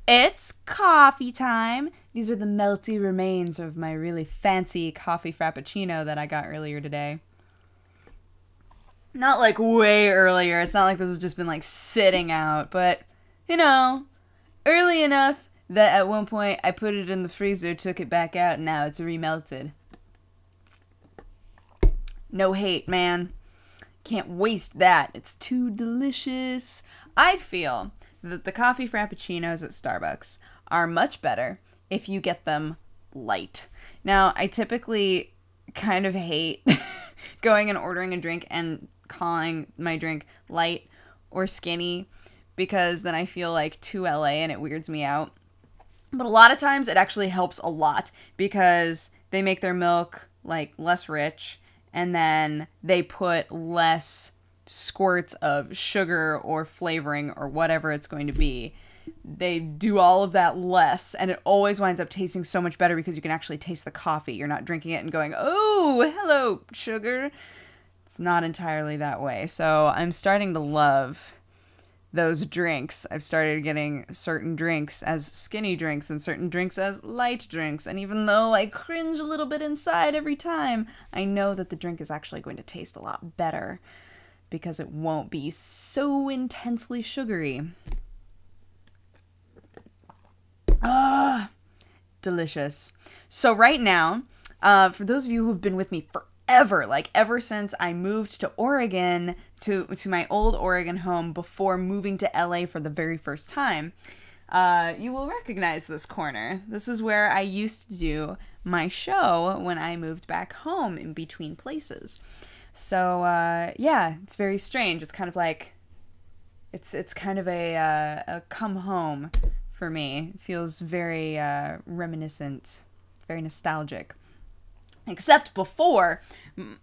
It's coffee time. These are the melty remains of my really fancy coffee frappuccino that I got earlier today. Not like way earlier. It's not like this has just been like sitting out, but you know, early enough that at one point I put it in the freezer, took it back out, and now it's remelted. No hate, man. Can't waste that. It's too delicious. I feel that the coffee frappuccinos at Starbucks are much better if you get them light. Now, I typically kind of hate going and ordering a drink and calling my drink light or skinny because then I feel like too LA and it weirds me out. But a lot of times it actually helps a lot because they make their milk like less rich and then they put less squirts of sugar or flavoring or whatever it's going to be. They do all of that less, and it always winds up tasting so much better because you can actually taste the coffee. You're not drinking it and going, oh, hello, sugar. It's not entirely that way. So I'm starting to love those drinks. I've started getting certain drinks as skinny drinks and certain drinks as light drinks. And even though I cringe a little bit inside every time, I know that the drink is actually going to taste a lot better because it won't be so intensely sugary. Ah, delicious. So right now, for those of you who've been with me forever, like ever since I moved to Oregon, to my old Oregon home before moving to LA for the very first time, you will recognize this corner. This is where I used to do my show when I moved back home in between places. So, yeah, it's very strange. It's kind of like, it's kind of a come home for me. It feels very reminiscent, very nostalgic. Except before,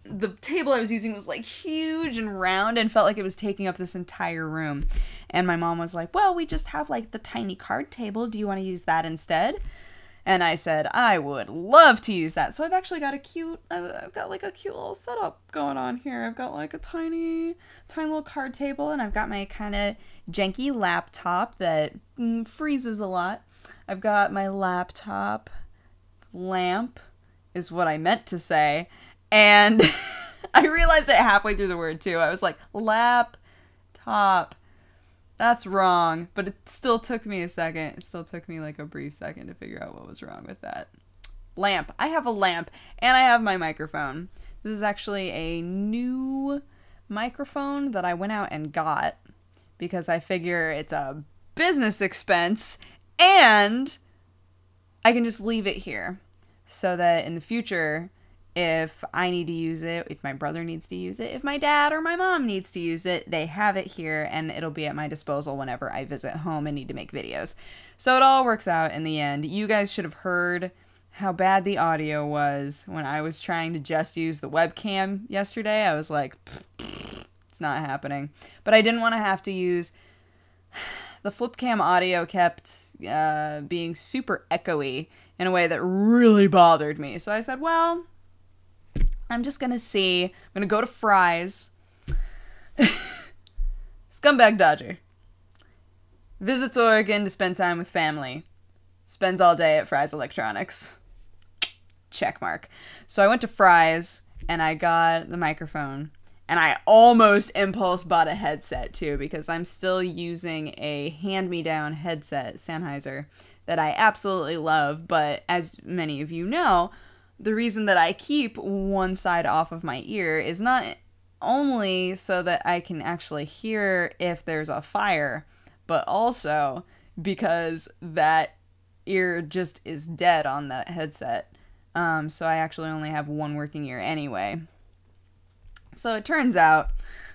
the table I was using was like huge and round and felt like it was taking up this entire room. And my mom was like, well, we just have like the tiny card table. Do you want to use that instead? And I said, I would love to use that. So I've actually got I've got like a cute little setup going on here. I've got like a tiny little card table, and I've got my kind of janky laptop that freezes a lot. I've got my laptop, lamp is what I meant to say, and I realized it halfway through the word too. I was like, laptop. That's wrong, but it still took me a second. It still took me like a brief second to figure out what was wrong with that. Lamp. I have a lamp, and I have my microphone. This is actually a new microphone that I went out and got because I figure it's a business expense, and I can just leave it here so that in the future, if I need to use it, if my brother needs to use it, if my dad or my mom needs to use it, they have it here and it'll be at my disposal whenever I visit home and need to make videos. So it all works out in the end. You guys should have heard how bad the audio was when I was trying to just use the webcam yesterday. I was like, it's not happening. But I didn't want to have to use... The flip cam audio kept being super echoey in a way that really bothered me. So I said, well, I'm just gonna see. I'm gonna go to Fry's. Scumbag Dodger. Visits Oregon to spend time with family. Spends all day at Fry's Electronics. Check mark. So I went to Fry's and I got the microphone. And I almost impulse bought a headset too because I'm still using a hand-me-down headset, Sennheiser, that I absolutely love. But as many of you know, the reason that I keep one side off of my ear is not only so that I can actually hear if there's a fire, but also because that ear just is dead on that headset. So I actually only have one working ear anyway. So it turns out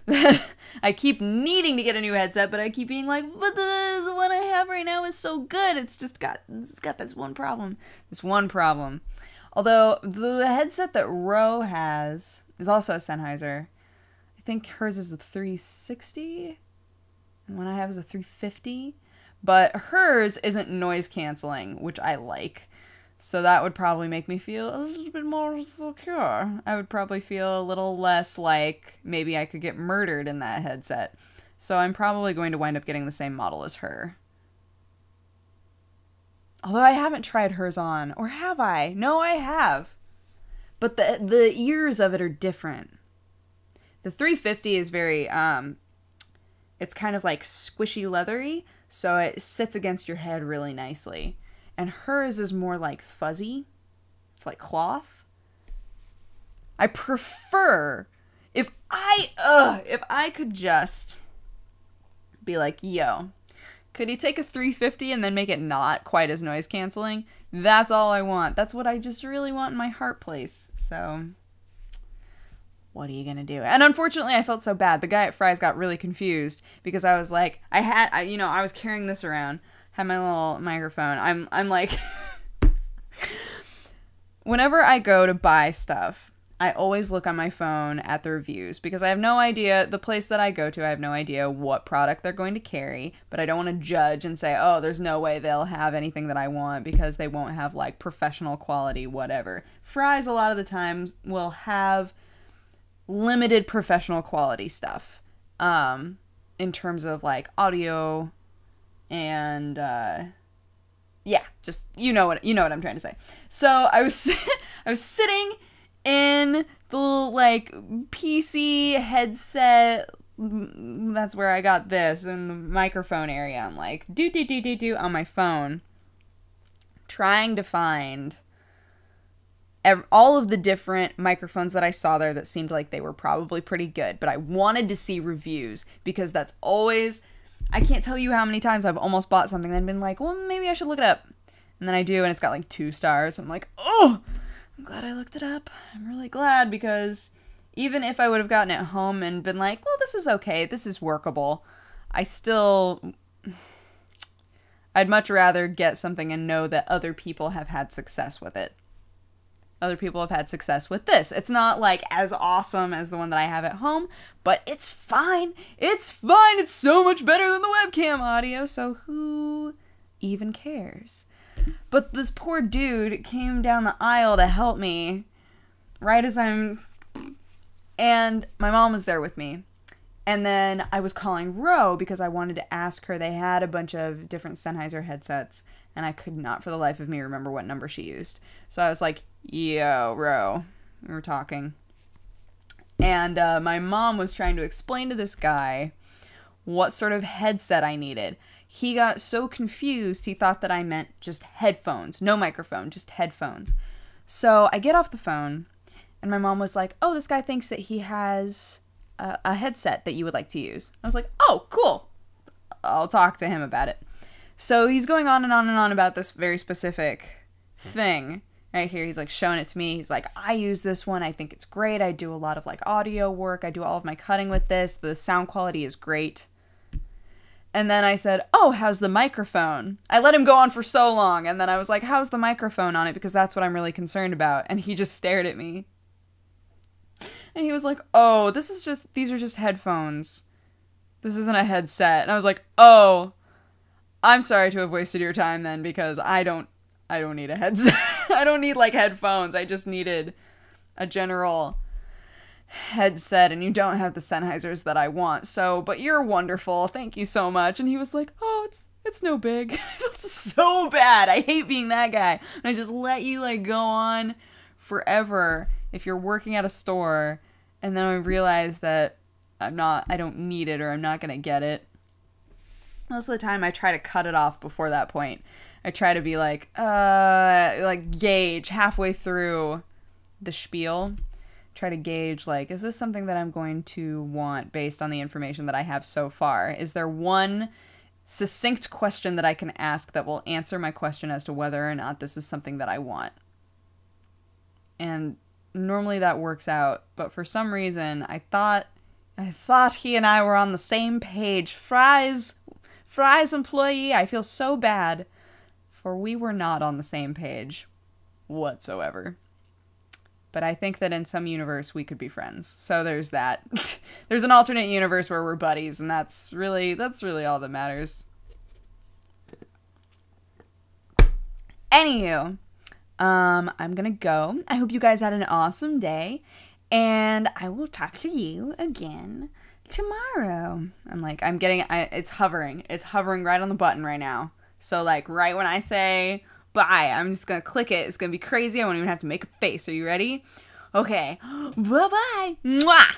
that I keep needing to get a new headset, but I keep being like, but the one I have right now is so good. It's got this one problem. Although the headset that Ro has is also a Sennheiser. I think hers is a 360, and one I have is a 350. But hers isn't noise canceling, which I like. So that would probably make me feel a little bit more secure. I would probably feel a little less like maybe I could get murdered in that headset. So I'm probably going to wind up getting the same model as her. Although I haven't tried hers on. Or have I? No, I have. But the ears of it are different. The 350 is very, it's kind of like squishy leathery, so it sits against your head really nicely. And hers is more like fuzzy. It's like cloth. I prefer, if I could just be like, yo, could you take a 350 and then make it not quite as noise canceling? That's all I want. That's what I just really want in my heart place. So, what are you gonna do? And unfortunately, I felt so bad. The guy at Fry's got really confused because I was like, I was carrying this around, had my little microphone. I'm like, whenever I go to buy stuff, I always look on my phone at the reviews because I have no idea, the place that I go to, I have no idea what product they're going to carry, but I don't want to judge and say, oh, there's no way they'll have anything that I want because they won't have like professional quality, whatever. Fry's a lot of the times will have limited professional quality stuff, in terms of like audio and, yeah, just, you know what I'm trying to say. So I was sitting in the like PC headset, that's where I got this, in the microphone area. I'm like do on my phone, trying to find all of the different microphones that I saw there that seemed like they were probably pretty good, but I wanted to see reviews because that's always, I can't tell you how many times I've almost bought something and been like, well, maybe I should look it up. And then I do, and it's got like 2 stars. I'm like, oh, I'm glad I looked it up. I'm really glad, because even if I would have gotten it home and been like, well, this is okay, this is workable, I'd much rather get something and know that other people have had success with it. Other people have had success with this. It's not like as awesome as the one that I have at home, but it's fine. It's fine. It's so much better than the webcam audio, so who even cares? But this poor dude came down the aisle to help me right as and my mom was there with me. And then I was calling Ro because I wanted to ask her. They had a bunch of different Sennheiser headsets, and I could not for the life of me remember what number she used. So I was like, yo, Ro, we were talking. And my mom was trying to explain to this guy what sort of headset I needed. He got so confused, he thought that I meant just headphones. No microphone, just headphones. So I get off the phone, and my mom was like, oh, this guy thinks that he has a headset that you would like to use. I was like, oh, cool. I'll talk to him about it. So he's going on and on and on about this very specific thing. Right here, he's like showing it to me. He's like, I use this one. I think it's great. I do a lot of like audio work. I do all of my cutting with this. The sound quality is great. And then I said, oh, how's the microphone? I let him go on for so long. And then I was like, how's the microphone on it? Because that's what I'm really concerned about. And he just stared at me. And he was like, oh, these are just headphones. This isn't a headset. And I was like, oh, I'm sorry to have wasted your time then, because I don't need a headset. I don't need like headphones. I just needed a general headset, and you don't have the Sennheisers that I want. So, but you're wonderful. Thank you so much. And he was like, oh, it's no big. I felt so bad. I hate being that guy. And I just let you like go on forever if you're working at a store, and then I realize that I don't need it, or I'm not gonna get it. Most of the time I try to cut it off before that point. I try to be like gauge halfway through the spiel. Try to gauge, like, is this something that I'm going to want based on the information that I have so far? Is there one succinct question that I can ask that will answer my question as to whether or not this is something that I want? And normally that works out, but for some reason I thought he and I were on the same page. Fry's employee, I feel so bad, for we were not on the same page whatsoever. But I think that in some universe we could be friends. So there's that. There's an alternate universe where we're buddies, and that's really all that matters. Anywho, I'm gonna go. I hope you guys had an awesome day, and I will talk to you again tomorrow. It's hovering right on the button right now. So like right when I say bye. I'm just gonna click it. It's gonna be crazy. I won't even have to make a face. Are you ready? Okay. Bye-bye. Mwah!